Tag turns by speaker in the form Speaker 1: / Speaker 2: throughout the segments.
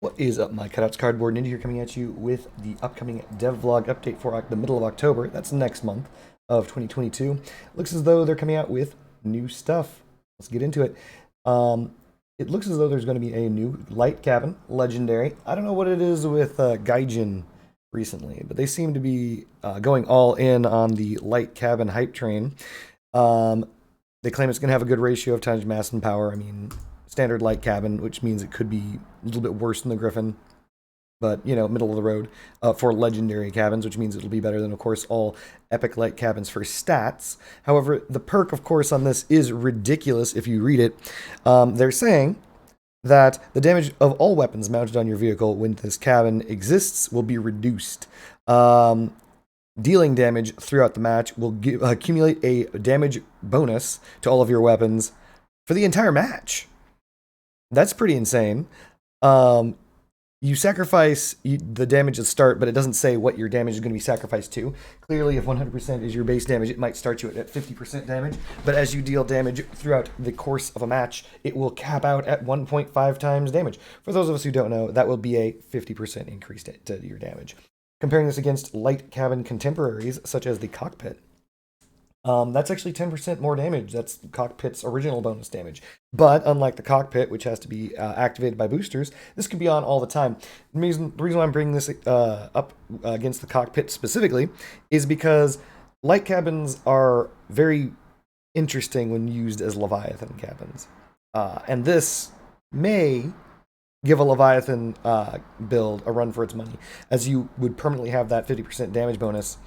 Speaker 1: What is up, my cutouts? Cardboard Ninja here, coming at you with the upcoming devlog update for the middle of October. That's next month of 2022. Looks as though they're coming out with new stuff. Let's get into it. Um, it looks as though there's going to be a new light cabin, legendary. I don't know what it is with Gaijin recently, but they seem to be going all in on the light cabin hype train. Um, they claim it's going to have a good ratio of times mass and power. I mean, standard light cabin, which means it could be a little bit worse than the Griffin, but middle of the road for legendary cabins, which means it'll be better than, of course, all epic light cabins for stats. However, the perk, of course, on this is ridiculous if you read it. They're saying that the damage of all weapons mounted on your vehicle when this cabin exists will be reduced. Dealing damage throughout the match will accumulate a damage bonus to all of your weapons for the entire match. That's pretty insane. Um, you sacrifice the damage at the start, but it doesn't say what your damage is going to be sacrificed to. Clearly, if 100% is your base damage, it might start you at 50% damage. But as you deal damage throughout the course of a match, it will cap out at 1.5 times damage. For those of us who don't know, that will be a 50% increase to your damage. Comparing this against light cabin contemporaries, such as the cockpit, that's actually 10% more damage. That's cockpit's original bonus damage. But unlike the cockpit, which has to be activated by boosters, this can be on all the time. The reason why I'm bringing this up against the cockpit specifically is because light cabins are very interesting when used as Leviathan cabins. And this may give a Leviathan build a run for its money, as you would permanently have that 50% damage bonus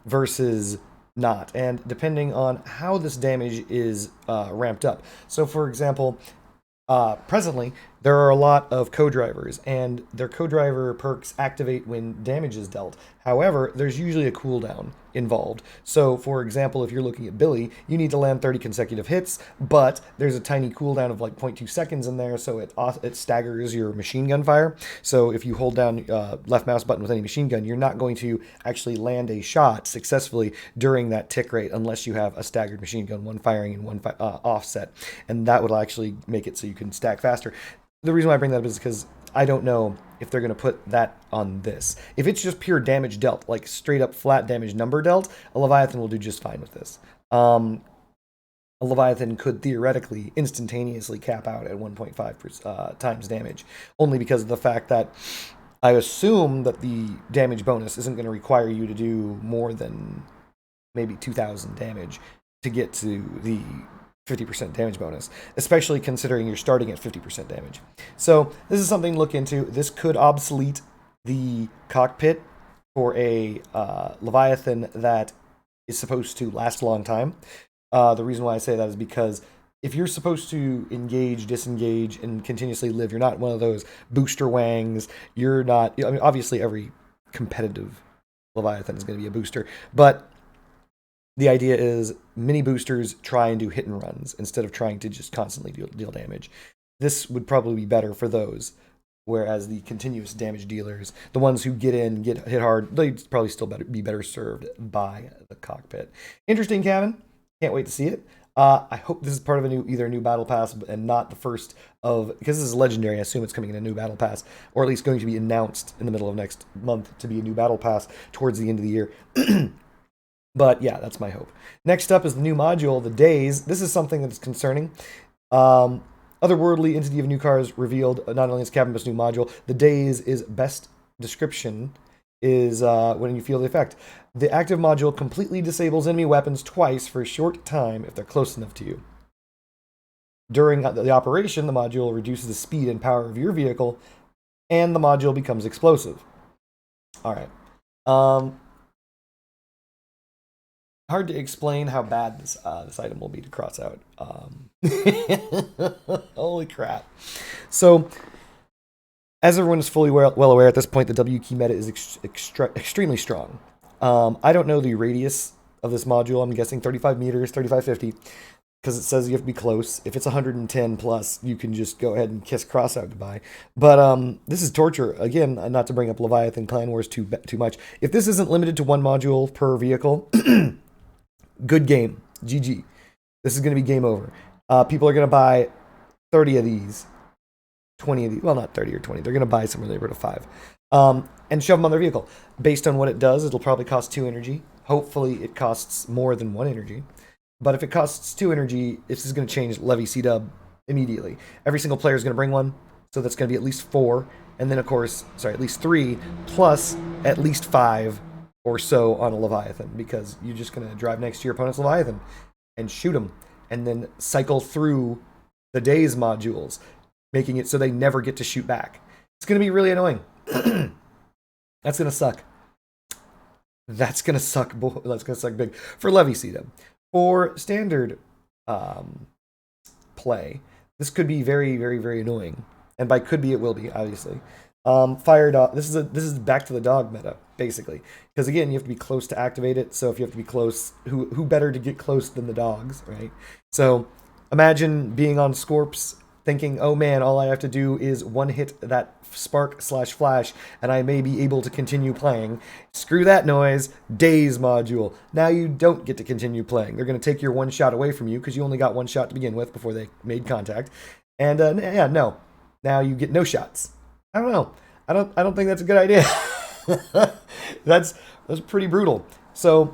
Speaker 1: versus not, and depending on how this damage is ramped up. So, for example, presently there are a lot of co-drivers, and their co-driver perks activate when damage is dealt. However, there's usually a cooldown involved. So, for example, if you're looking at Billy, you need to land 30 consecutive hits, but there's a tiny cooldown of like 0.2 seconds in there, so it staggers your machine gun fire. So if you hold down left mouse button with any machine gun, you're not going to actually land a shot successfully during that tick rate unless you have a staggered machine gun, one firing and one offset, and that would actually make it so you can stack faster. The reason why I bring that up is because I don't know if they're going to put that on this. If it's just pure damage dealt, like straight up flat damage number dealt, a Leviathan will do just fine with this. A Leviathan could theoretically instantaneously cap out at 1.5 times damage, only because of the fact that I assume that the damage bonus isn't going to require you to do more than maybe 2,000 damage to get to the 50% damage bonus, especially considering you're starting at 50% damage. So this is something to look into. This could obsolete the cockpit for a Leviathan that is supposed to last a long time. The reason why I say that is because if you're supposed to engage, disengage, and continuously live, you're not one of those booster wangs. You're not, I mean, obviously every competitive Leviathan is going to be a booster, but the idea is mini boosters try and do hit and runs instead of trying to just constantly deal damage. This would probably be better for those, whereas the continuous damage dealers, the ones who get in, get hit hard, they'd probably still be better served by the cockpit. Interesting cabin. Can't wait to see it. I hope this is part of either a new battle pass and not the first of, because this is legendary. I assume it's coming in a new battle pass, or at least going to be announced in the middle of next month to be a new battle pass towards the end of the year. But yeah, that's my hope. Next up is the new module, the Days. This is something that's concerning. Otherworldly entity of new cars revealed not only its cabin but its new module. The Days is best description is when you feel the effect. The active module completely disables enemy weapons twice for a short time if they're close enough to you. During the operation, the module reduces the speed and power of your vehicle, and the module becomes explosive. All right. Hard to explain how bad this item will be to Crossout. Holy crap! So, as everyone is fully well aware at this point, the W key meta is extremely strong. I don't know the radius of this module. I'm guessing 35 meters, 3550, because it says you have to be close. If it's 110 plus, you can just go ahead and kiss Crossout goodbye. But this is torture. Again, not to bring up Leviathan Clan Wars too much. If this isn't limited to one module per vehicle, good game. GG. This is going to be game over. People are going to buy 30 of these 20 of these. Well, not 30 or 20. They're going to buy some in the neighborhood of 5. And shove them on their vehicle. Based on what it does, it'll probably cost 2 energy. Hopefully, it costs more than 1 energy. But if it costs 2 energy, this is going to change Levy C-Dub immediately. Every single player is going to bring one, so that's going to be at least 4. And then, of course, at least 3, plus at least 5 or so on a Leviathan, because you're just going to drive next to your opponent's Leviathan and shoot them, and then cycle through the days modules, making it so they never get to shoot back. It's going to be really annoying. That's going to suck. That's going to suck. That's going to suck big for Levy C-Dub. For standard play, this could be very, very, very annoying. And by could be, it will be, obviously. Fire dog. This is back to the dog meta, basically. Because again, you have to be close to activate it. So if you have to be close, who better to get close than the dogs, right? So imagine being on Scorps, thinking, oh man, all I have to do is one hit that spark/flash, and I may be able to continue playing. Screw that noise. Days module. Now you don't get to continue playing. They're going to take your 1 shot away from you because you only got 1 shot to begin with before they made contact. And yeah, no. Now you get no shots. I don't know. I don't think that's a good idea. That's pretty brutal. So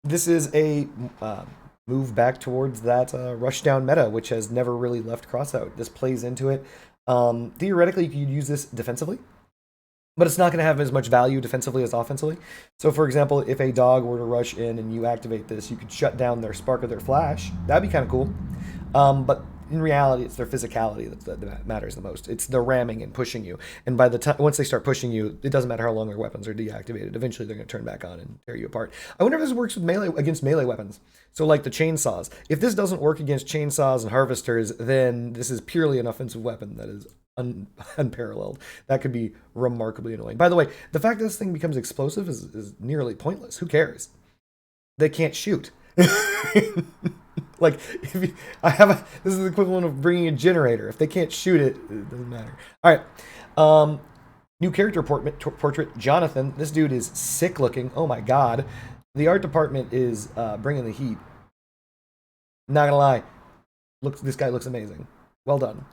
Speaker 1: this is a move back towards that rushdown meta, which has never really left Crossout. This plays into it. Theoretically, you could use this defensively, but it's not going to have as much value defensively as offensively. So, for example, if a dog were to rush in and you activate this, you could shut down their spark or their flash. That'd be kind of cool. But in reality, it's their physicality that matters the most. It's the ramming and pushing you. And by the time once they start pushing you, it doesn't matter how long their weapons are deactivated. Eventually, they're going to turn back on and tear you apart. I wonder if this works with against melee weapons. So, like the chainsaws. If this doesn't work against chainsaws and harvesters, then this is purely an offensive weapon that is unparalleled. That could be remarkably annoying. By the way, the fact that this thing becomes explosive is nearly pointless. Who cares? They can't shoot. Like, this is the equivalent of bringing a generator. If they can't shoot it, it doesn't matter. All right. New character portrait, Jonathan. This dude is sick looking. Oh my god. The art department is bringing the heat. Not gonna lie. This guy looks amazing. Well done.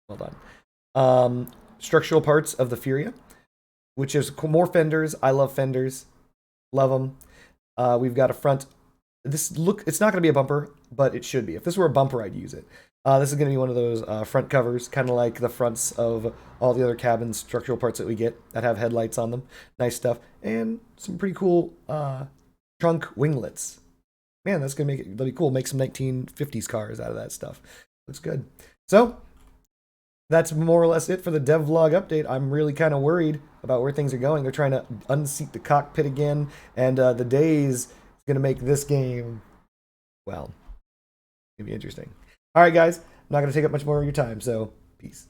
Speaker 1: Well done. Structural parts of the Furia, which is more fenders. I love fenders. Love them. We've got a front. It's not going to be a bumper, but it should be. If this were a bumper, I'd use it. This is going to be one of those front covers, kind of like the fronts of all the other cabin structural parts that we get that have headlights on them. Nice stuff. And some pretty cool trunk winglets. Man, that's going to that'll be cool. Make some 1950s cars out of that stuff. Looks good. So, that's more or less it for the devlog update. I'm really kind of worried about where things are going. They're trying to unseat the cockpit again, and the days going to make this game, well, it's going to be interesting. All right, guys, I'm not going to take up much more of your time, so peace.